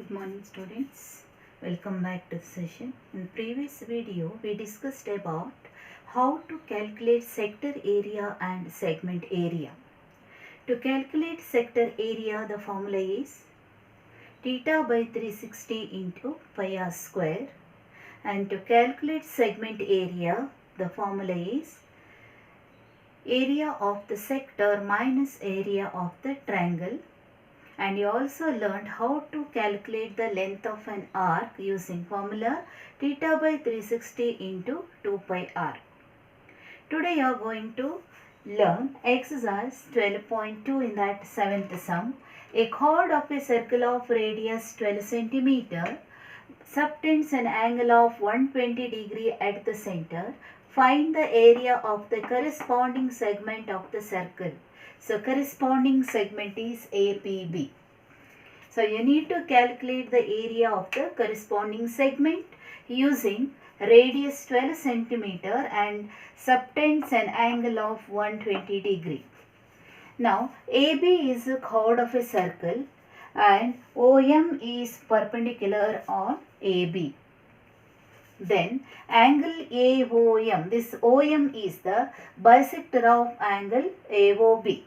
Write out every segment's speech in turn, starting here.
Good morning students. Welcome back to the session. In the previous video we discussed about how to calculate sector area and segment area. To calculate sector area the formula is theta by 360 into pi r square, and to calculate segment area the formula is area of the sector minus area of the triangle. And you also learned how to calculate the length of an arc using formula theta by 360 into 2 pi r. Today you are going to learn exercise 12.2 in that 7th sum. A chord of a circle of radius 12 cm subtends an angle of 120 degree at the center. Find the area of the corresponding segment of the circle. So corresponding segment is APB. So you need to calculate the area of the corresponding segment using radius 12 centimeter and subtends an angle of 120 degree. Now AB is a chord of a circle and OM is perpendicular on AB. Then angle AOM, this OM is the bisector of angle AOB.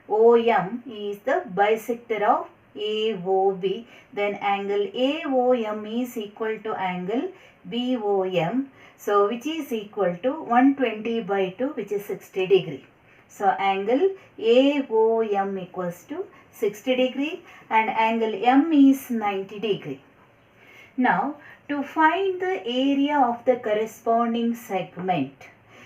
OM is the bisector of AOB. Then angle AOM is equal to angle BOM. So which is equal to 120 by 2, which is 60 degree. So angle AOM equals to 60 degree and angle M is 90 degree. Now to find the area of the corresponding segment.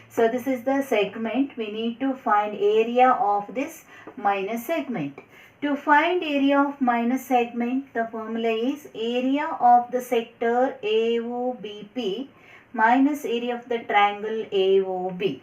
So this is the segment. We need to find area of this minus segment. To find area of minus segment, the formula is area of the sector AOBP minus area of the triangle AOB.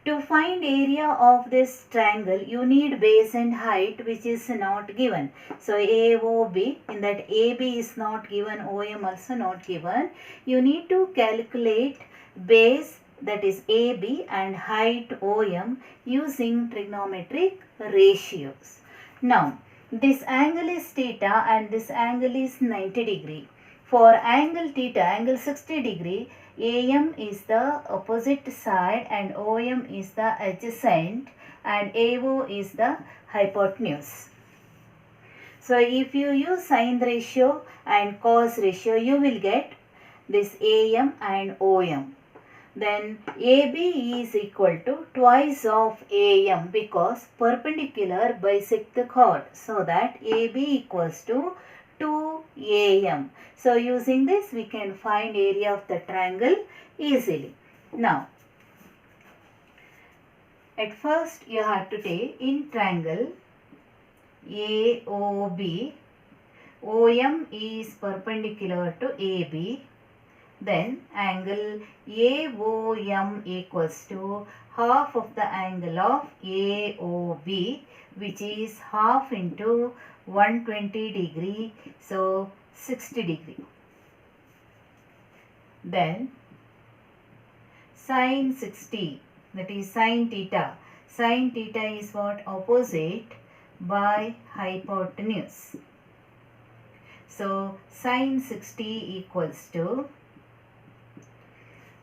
To find area of this triangle, you need base and height, which is not given. So AOB, in that AB is not given, OM also not given. You need to calculate base, that is AB, and height OM using trigonometric ratios. Now this angle is theta and this angle is 90 degree. For angle theta, angle 60 degree, AM is the opposite side and OM is the adjacent and AO is the hypotenuse. So if you use sine ratio and cos ratio, you will get this AM and OM. Then AB is equal to twice of AM because perpendicular bisect the chord. So that AB equals to 2 AM. So using this we can find area of the triangle easily. Now at first you have to take in triangle AOB, OM is perpendicular to AB. Then angle AOM equals to half of the angle of AOB, which is half into 120 degree, so 60 degree. Then sine 60, that is sine theta. Sine theta is what? Opposite by hypotenuse. So sine 60 equals to,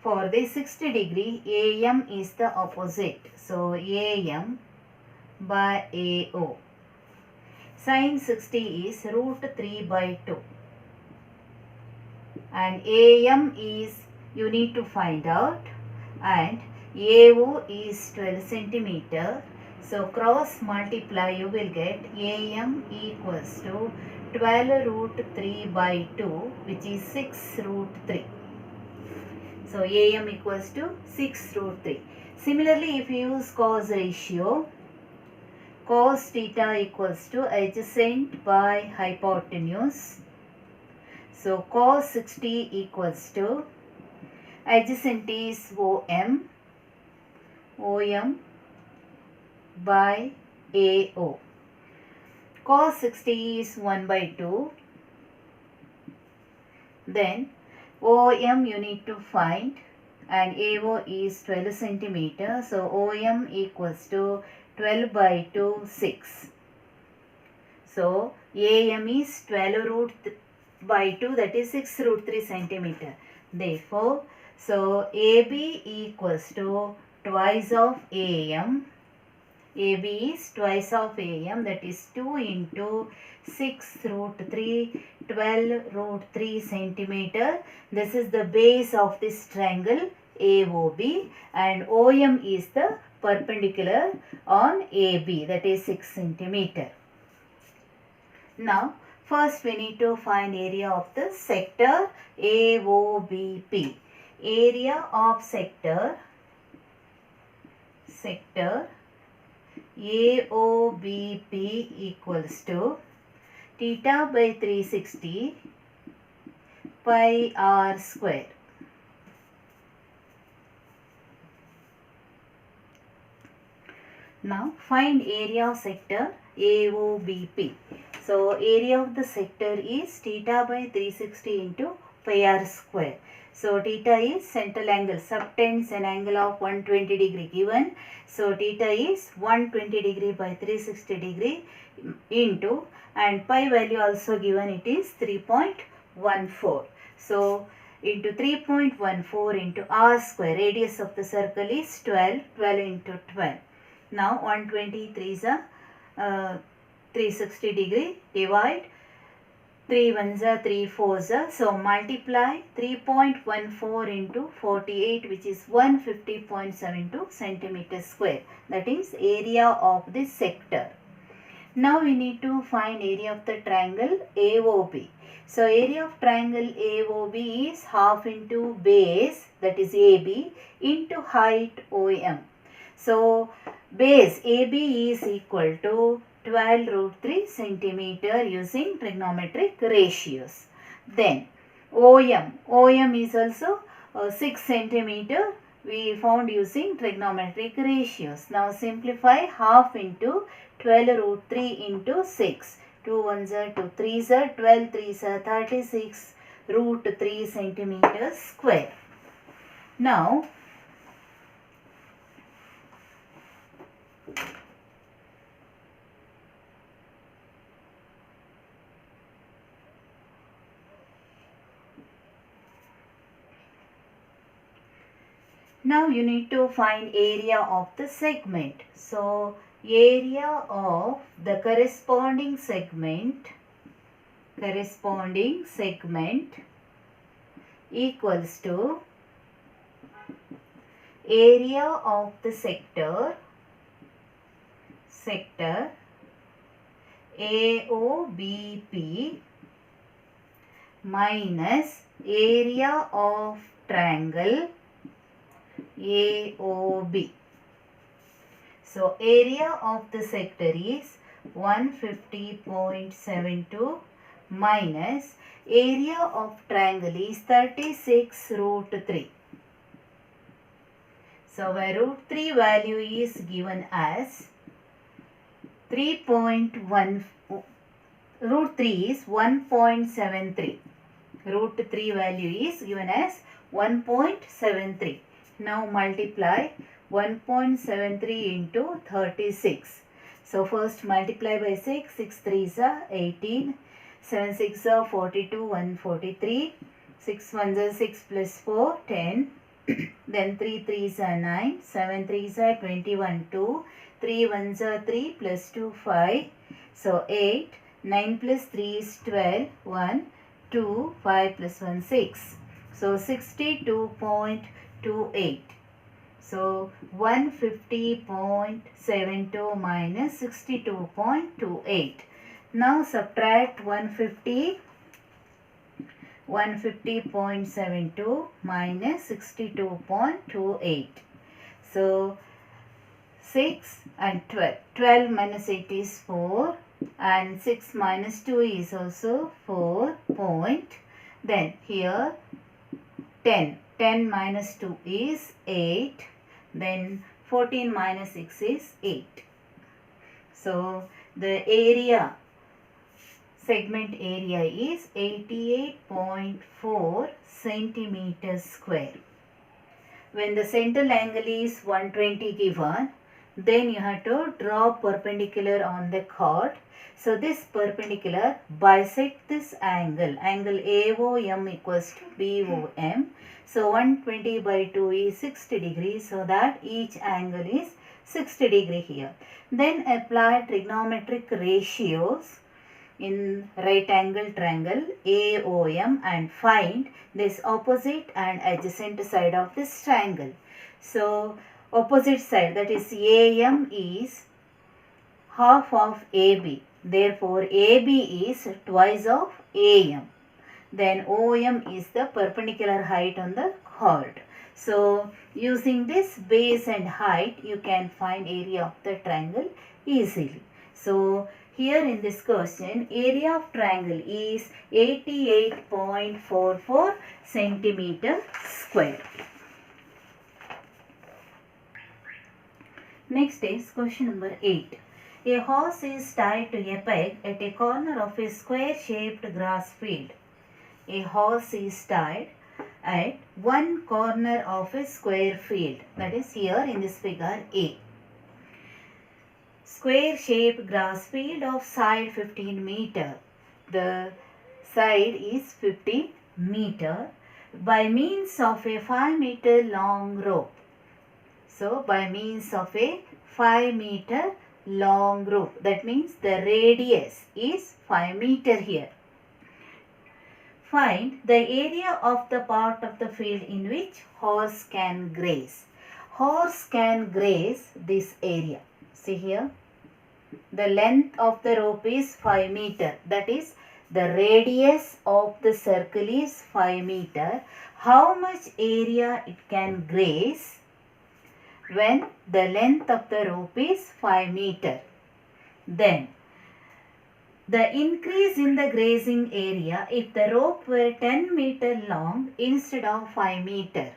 for this 60 degree, AM is the opposite. So AM by AO. Sine 60 is root 3 by 2. And AM is, you need to find out, and AO is 12 centimeter. So cross multiply, you will get AM equals to 12 root 3 by 2, which is 6 root 3. So AM equals to 6 root 3. Similarly, if you use cos ratio, cos theta equals to adjacent by hypotenuse. So cos 60 equals to adjacent is OM, OM by AO. Cos 60 is 1 by 2. Then OM you need to find and AO is 12 centimeter. So OM equals to 12 by 2, 6. So AM is 12 root by 2, that is 6 root 3 centimeter. Therefore, so AB equals to twice of AM. AB is twice of AM, that is 2 into 6 root 3, 12 root 3 centimeter. This is the base of this triangle AOB, and OM is the perpendicular on AB, that is 6 centimeter. Now, first we need to find area of the sector AOBP. Area of sector AOBP equals to theta by 360 pi r square. Now find area of sector AOBP. So area of the sector is theta by 360 into pi r square. So theta is central angle, subtends an angle of 120 degree given. So theta is 120 degree by 360 degree into, and pi value also given, it is 3.14. So into 3.14 into r square, radius of the circle is 12, 12 into 12. Now 123 is a 360 degree, divide 3 ones are 3 fours are, so multiply 3.14 into 48, which is 150.72 centimeter square. That is area of this sector. Now we need to find area of the triangle AOB. So area of triangle AOB is half into base, that is AB, into height OM. So base AB is equal to 12 root 3 centimeter using trigonometric ratios. Then OM is also 6 centimeter, we found using trigonometric ratios. Now simplify half into 12 root 3 into 6. 2 ones are 2 threes are 12 threes are 36 root 3 centimeters square. Now you need to find area of the segment. So area of the corresponding segment equals to area of the sector AOBP minus area of triangle AOB. So area of the sector is 150.72 minus area of triangle is 36 root 3. So where root 3 value is given as 3.1, root 3 is 1.73. Root 3 value is given as 1.73. Now multiply 1.73 into 36. So first multiply by 6. 6 3s are 18. 7 6 are 42. 143. 6 1s are 6 plus 4 10. Then 3 3s are 9. 7 3s are 21 2. 3 1s are 3 plus 2 5. So 8. 9 plus 3 is 12. 1 2 5 plus 1 6. So 62.28. So 150.72 minus 62.28. Now subtract 150.72 minus 62.28. So 6 and 12. 12 minus 8 is 4 and 6 minus 2 is also 4 point. Then here 10. 10 minus 2 is 8. Then 14 minus 6 is 8. So the area, segment area is 88.4 centimeters square. When the central angle is 120 given, Then you have to draw perpendicular on the chord. So this perpendicular bisect this angle. Angle AOM equals to BOM. So 120 by 2 is 60 degrees. So that each angle is 60 degree here. Then apply trigonometric ratios in right angle triangle AOM and find this opposite and adjacent side of this triangle. So opposite side, that is AM, is half of AB. Therefore AB is twice of AM. Then OM is the perpendicular height on the chord. So using this base and height, you can find area of the triangle easily. So here in this question, area of triangle is 88.44 centimeter square. Next is question number 8. A horse is tied to a peg at a corner of a square-shaped grass field. A horse is tied at one corner of a square field. That is here in this figure A. Square-shaped grass field of side 15 meter. The side is 50 meter by means of a 5 meter long rope. So by means of a 5 meter long rope. That means the radius is 5 meter here. Find the area of the part of the field in which horse can graze. Horse can graze this area. See here. The length of the rope is 5 meter. That is, the radius of the circle is 5 meter. How much area it can graze when the length of the rope is 5 meter? Then, the increase in the grazing area if the rope were 10 meter long instead of 5 meter.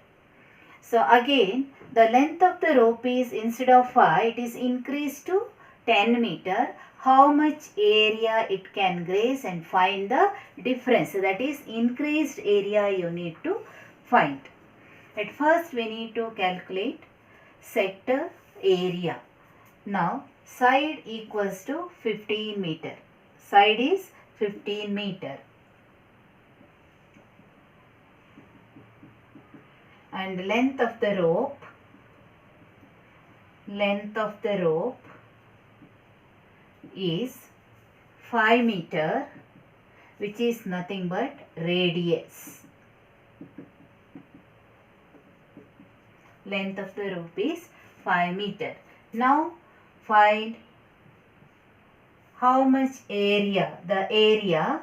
So again, the length of the rope is, instead of 5, it is increased to 10 meter. How much area it can graze and find the difference. That is, increased area you need to find. At first we need to calculate sector area. Now side equals to 15 meter. Side is 15 meter. And length of the rope is 5 meter, which is nothing but radius. Length of the rope is 5 meter. Now find how much area, the area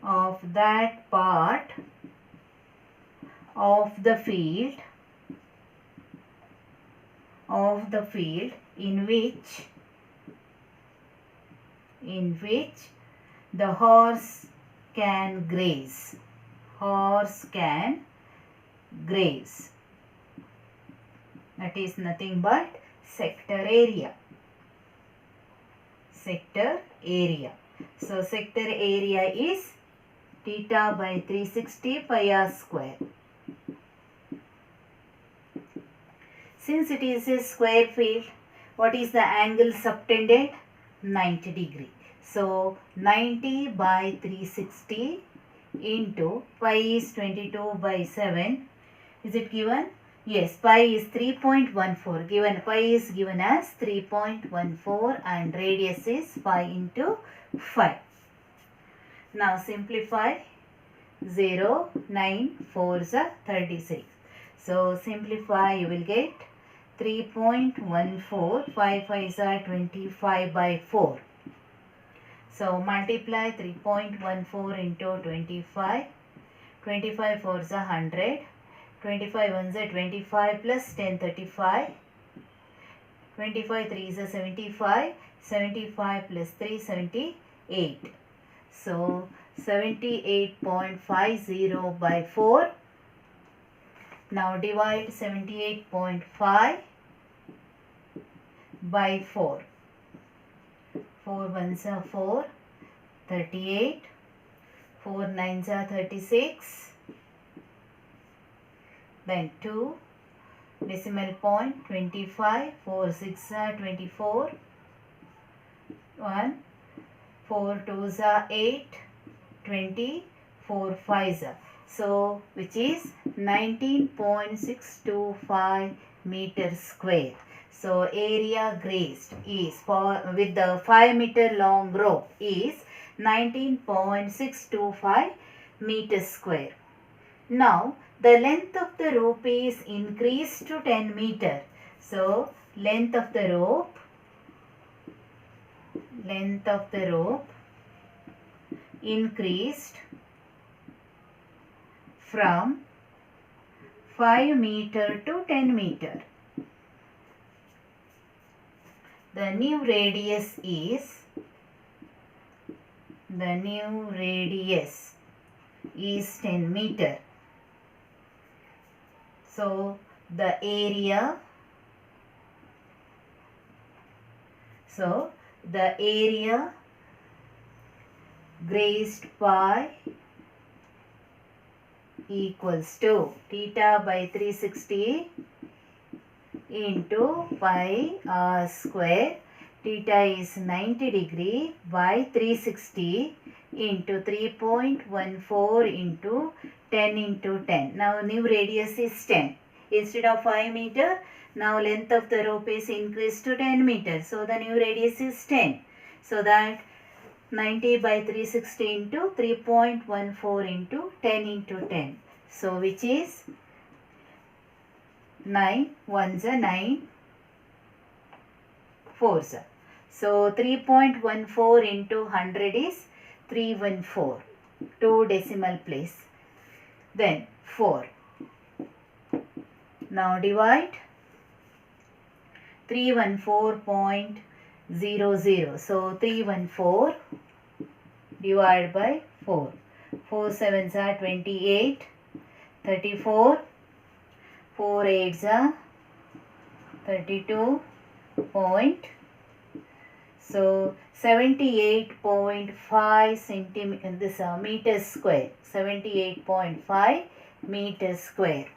of that part of the field in which the horse can graze. Horse can graze. That is nothing but sector area. Sector area. So sector area is theta by 360 pi r square. Since it is a square field, what is the angle subtended? 90 degree. So 90 by 360 into pi is 22 by 7. Is it given? Yes, pi is 3.14. Given pi is given as 3.14 and radius is 5 into 5. Now simplify. 0, 9, 4 is 36. So simplify, you will get 3.14, 5 5 is 25 by 4. So multiply 3.14 into 25. 25 4 is 100. 25 1 is 25 plus 10 35. 25 3 is 75. 75 plus 3 78. So 78.50 by 4. Now divide 78.5 by 4. 4 1s are 4, 38. 4 9s are 36. Then 2, decimal point 25, 4 6 are 24, 1 4 2s are 8, 20, 4 5s are. So which is 19.625 meters square. So area grazed is for with the 5 meter long rope is 19.625 meters square. Now the length of the rope is increased to 10 meter. So length of the rope increased from 5 meter to 10 meter. The new radius is 10 meter. So the area grazed by equals to theta by 360 into pi r square. Theta is 90 degree by 360 into 3.14 into 10 into 10. Now new radius is 10. Instead of 5 meter, now length of the rope is increased to 10 meter. So the new radius is 10. So that 90 by 360 into 3.14 into 10 into 10. So which is 9 ones are 9 fours are. So 3.14 into 100 is 314. 2 decimal place. Then 4. Now divide 314.00. So 314 divided by 4. 4 sevens are 28. 34. 4 8s are 32. Point. So 78.5 centimeters. This meters square. 78.5 meters square.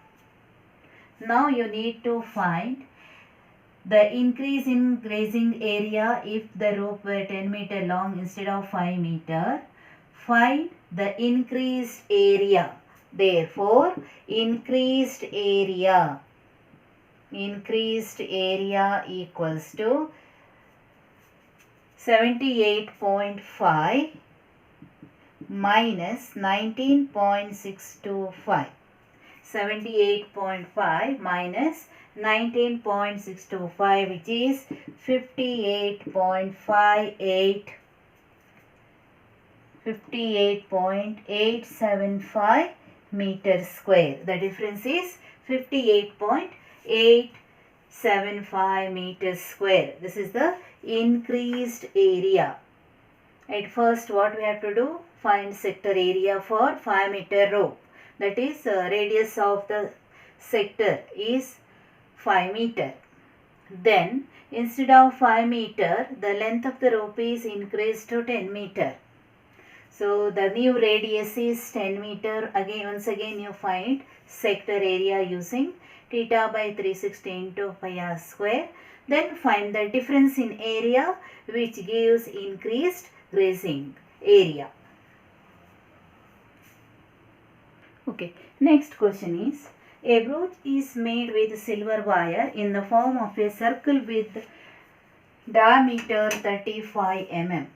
Now you need to find the increase in grazing area if the rope were 10 meter long instead of 5 meter. Find the increased area. Therefore, increased area equals to 78.5 minus 19.625. 78.5 minus 19.625, which is 58.875 meters square. The difference is 58.875 meters square. This is the increased area. At first what we have to do? Find sector area for 5 meter rope. That is radius of the sector is 5 meter. Then instead of 5 meter, the length of the rope is increased to 10 meter. So the new radius is 10 meter. Once again you find sector area using theta by 360 into pi r square. Then find the difference in area which gives increased grazing area. Okay, next question is, a brooch is made with silver wire in the form of a circle with diameter 35 mm.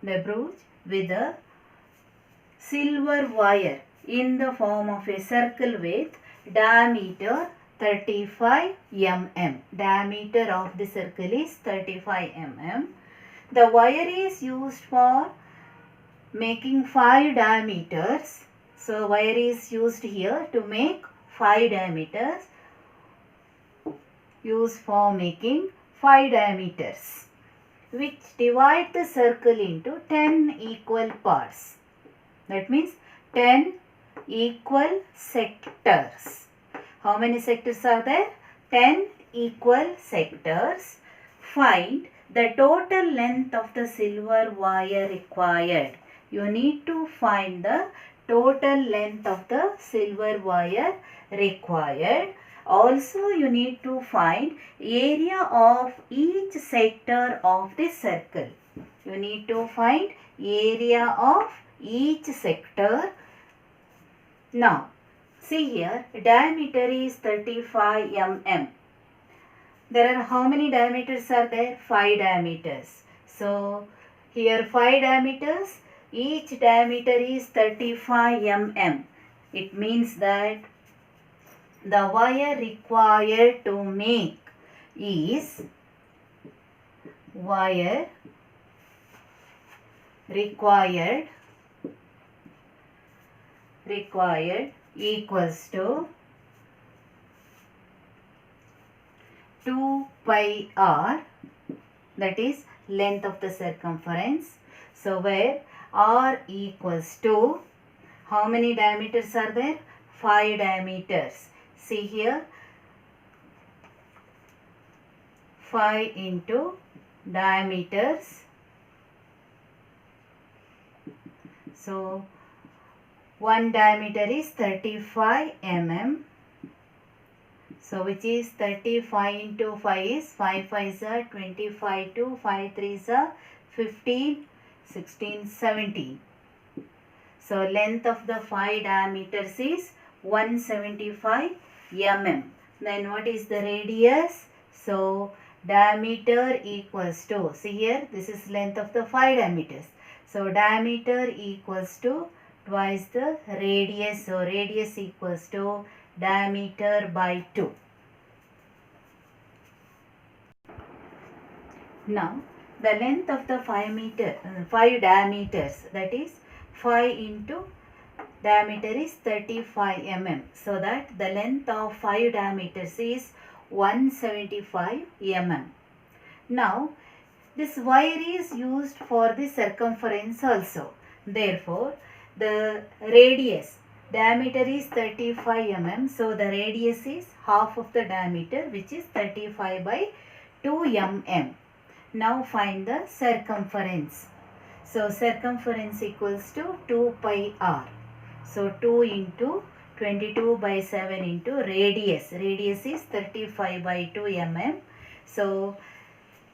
The brooch with a silver wire in the form of a circle with diameter 35 mm. Diameter of the circle is 35 mm. The wire is used for making 5 diameters. So wire is used here to make 5 diameters. Used for making 5 diameters, which divide the circle into 10 equal parts. That means 10 equal sectors. How many sectors are there? 10 equal sectors. Find the total length of the silver wire required. You need to find the total length of the silver wire required Also you need to find area of each sector of the circle. You need to find area of each sector. Now see here, diameter is 35 mm. There are how many diameters are there? 5 diameters. So here 5 diameters, each diameter is 35 mm. It means that the wire required to make is wire required equals to 2 pi r, that is length of the circumference. So where r equals to, how many diameters are there? 5 diameters. See here, 5 into diameters. So one diameter is 35 mm. So which is 35 into 5 is 5 5s are 25 to 5 3s are 15, 16, 17. So length of the 5 diameters is 175 mm. Then what is the radius? So diameter equals to, see here, this is length of the 5 diameters. So diameter equals to twice the radius. So radius equals to diameter by 2. Now the length of the 5 diameters, that is 5 into diameter is 35 mm. So that the length of 5 diameters is 175 mm. Now this wire is used for the circumference also. Therefore the radius, diameter is 35 mm. So the radius is half of the diameter, which is 35 by 2 mm. Now find the circumference. So circumference equals to 2 pi r. So 2 into 22 by 7 into radius. Radius is 35 by 2 mm. So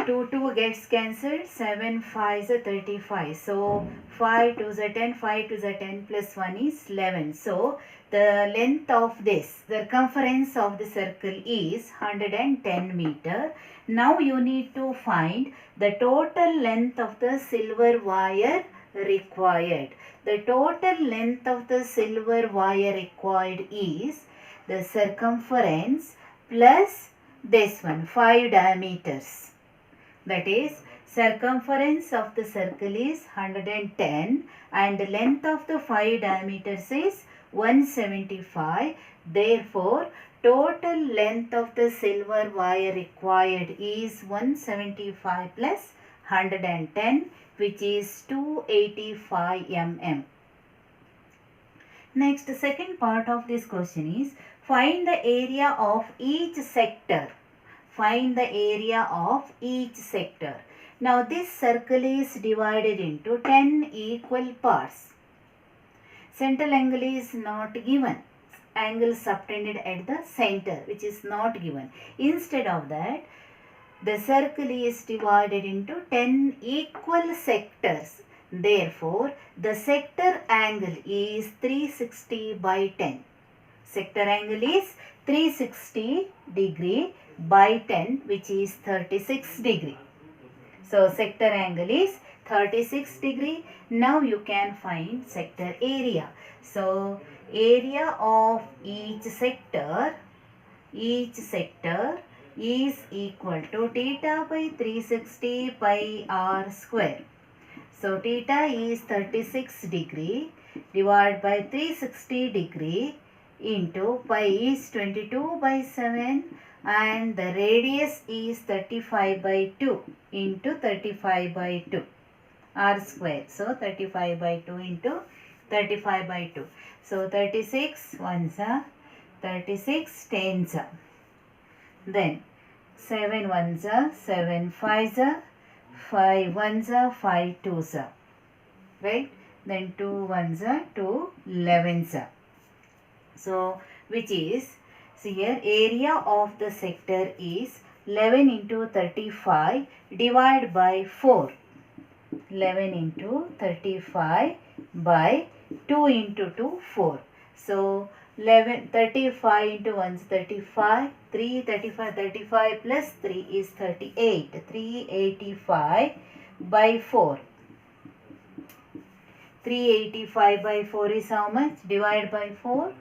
2 gets cancelled. 7 5 is 35. So 5 2 is 10. 5 2 is 10 plus 1 is 11. So the length of this, the circumference of the circle is 110 meter. Now you need to find the total length of the silver wire required. The total length of the silver wire required is the circumference plus this one, 5 diameters. That is, circumference of the circle is 110 and the length of the 5 diameters is 175. Therefore, total length of the silver wire required is 175 plus 110, which is 285 mm. Next, second part of this question is find the area of each sector. Find the area of each sector. Now this circle is divided into 10 equal parts. Central angle is not given. Angle subtended at the center, which is not given. Instead of that, the circle is divided into 10 equal sectors. Therefore, the sector angle is 360 by 10. Sector angle is 360 degree by 10, which is 36 degree. So sector angle is 36 degree. Now you can find sector area. So area of each sector is equal to theta by 360 pi r square. So theta is 36 degree divided by 360 degree into pi is 22 by 7 and the radius is 35 by 2 into 35 by 2 r square. So 35 by 2 into 35 by 2. So 36 ones are 36 tens are. Then 7 ones are 7 fives are 5 ones are 5 twos are. Right? Then 2 ones are 2 11s are. So which is So here area of the sector is 11 into 35 divided by 4. 11 into 35 by 2 into 2, 4. So 35 into 1 is 35, 35 plus 3 is 38, 385 by 4. 385 by 4 is how much? Divide by 4.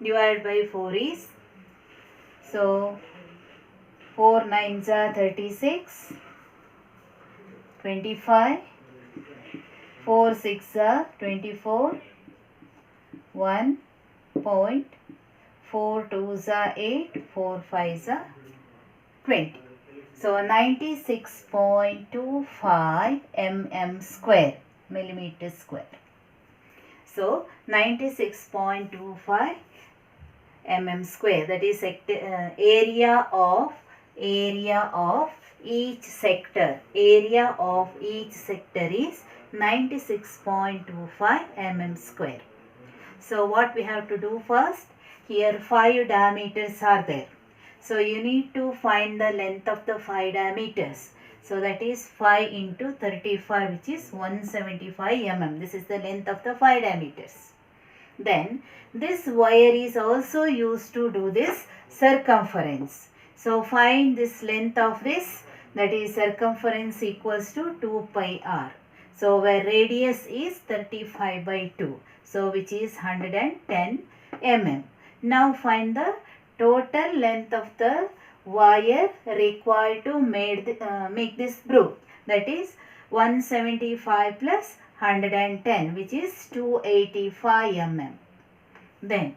Divided by 4 is, so 4 9s are 36, 25, 4 6 are 24, 1.4 2s are 8, 4 5s are 20. So 96.25 mm square, millimeter square. So 96.25 mm square, that is area of each sector. Area of each sector is 96.25 mm square. So what we have to do first, here 5 diameters are there. So you need to find the length of the 5 diameters. So that is 5 into 35, which is 175 mm. This is the length of the 5 diameters. Then this wire is also used to do this circumference. So find this length of this, that is circumference equals to 2 pi r. So where radius is 35 by 2. So which is 110 mm. Now find the total length of the wire required to make this brook. That is 175 plus 110, which is 285 mm. Then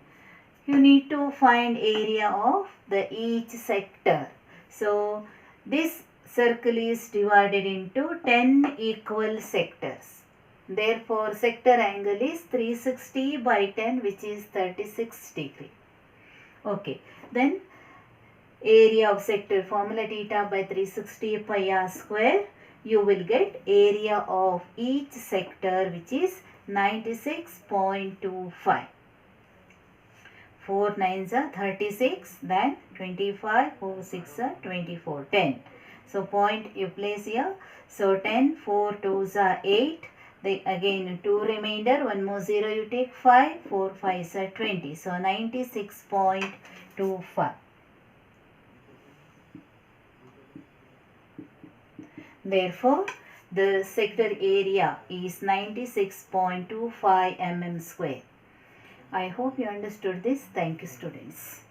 you need to find area of the each sector. So this circle is divided into 10 equal sectors. Therefore sector angle is 360 by 10, which is 36 degree. Okay, then area of sector, formula theta by 360 pi r square, you will get area of each sector, which is 96.25. 4 9s are 36, then 25, 4 6 are 24, 10. So point you place here. So 10, 4 2s are 8. Again 2 remainder, 1 more 0 you take, 5, 4 5s are 20. So 96.25. Therefore, the sector area is 96.25 mm square. I hope you understood this. Thank you, students.